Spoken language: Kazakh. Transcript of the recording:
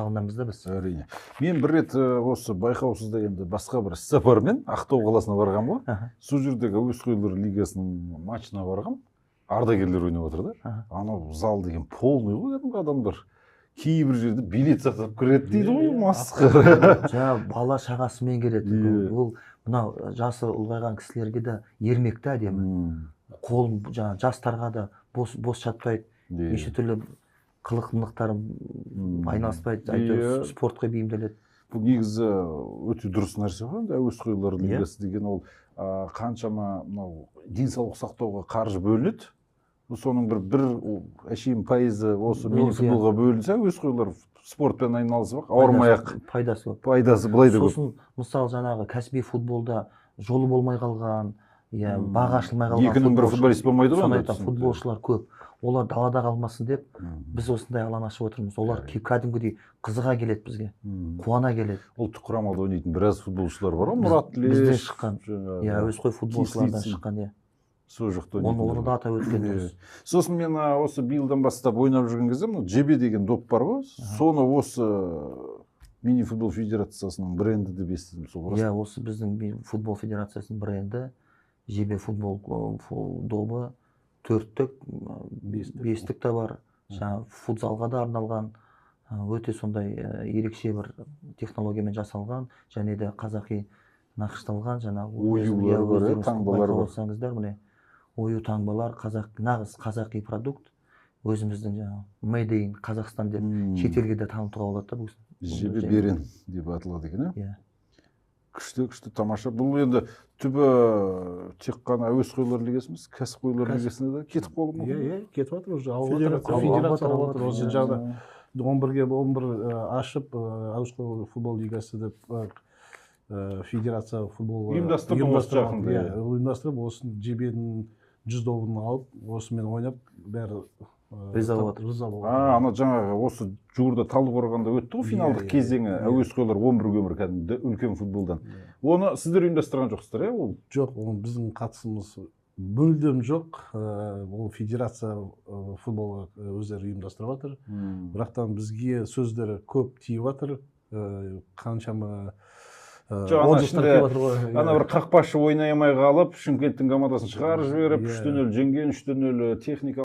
жағындамыз да біз. Әрине. Мен бір рет осы байқаусызда енді басқа бір іссапармен Ақтау қаласына барғам ғой. Сол жердегі әуесқойлар лигасының матчына барғам. Ардагерлер ойнап отыр да. Анау зал деген полный ғой, кәдімгі адамдар. Кейбір жерде билет сатып кіреді дейді ғой, масқара. Жаңа бала шағасымен келеді. Ол мынау жасы ұлғайған кісілерге де ермекті әдемі. Қолын жаңа жастарға да бос жатпайды. Неше түрлі қылық-мылықтарым айналыспайды, әйтеуір спортқа бейімделеді. Бұл негізі өте дұрыс нәрсе ғой. Әуесқойлар лигасы деген ол қаншама денсаулық сақтауға қаржы бөлінеді. Соның бір әшейін пайызы осы мини-футболға бөлінсе, әуесқойлар спортпен айналысып ауырмай-ақ пайдасы былай да көп. Сосын мысалы жаңағы кәсіби футболда жолы болмай қалған, бағы ашылмай қалған екінің бір футболист болмайды ғой. Футболшылар көп. Олар далада қалмасын деп біз осындай алаң ашып отырмыз. Олар кәдімгідей қызыға келеді бізге, қуана келеді. Ұлттық құрамада ойнайтын біраз футболшылар бар ғой, Мұрат Ілеш. Бізден шыққан, әуесқой футболшылардан шыққан, сол жақта оны да атап өткен дұрыс. Сосын мен осы биылдан бастап ойнап жүрген кезде ЖБ деген доп бар ғой, соны осы мини-футбол федерациясының бренді деп естідім. Осы біздің футбол федерациясының бренді ЖБ футбол добы 4-тік, 5-тік та бар. Футзалға да арналған, өте сондай ерекше бір технологиямен жасалған, және де қазақи нақышталған, ою таңбалар бар. Ою таңбалар, нағыз қазақи продукт, өзіміздің made in Қазақстан деп шетелге де танытуға болады да. ЖБ берен деп аталады екен, күшті, тамаша. Бұл енді түбі тек қана әуесқойлар лигасы емес, кәсіпқойлар лигасына да кетіп қалды ма? Кетіп жатыр уже. Федерация алып жатыр. Осы жағда 11-ге 11 ашып, әуесқой футбол лигасы деп федерация футбол ұйымдастырып, осы ЖБ-дің 100 добын алып, осымен ойнап, бәрі риза болады. Ана жаңағы осы жуырда Талдықорғанда өтті ғой финалдық кезеңі, әуесқойлар 11-ге 1 кәдімгі үлкен футболдан. Оны сіздер ұйымдастырған жоқсыздар, ол? Жоқ, біздің қатысымыз мүлдем жоқ. Ол федерация футболға өздері ұйымдастырып жатыр. Бірақтан бізге сөздері көп тиіп жатыр. Қаншама ана бір қақпашы ойнай алмай қалып, Шымкенттің командасын шығарып жіберіп, 3-0 жеңген, 3-0 техника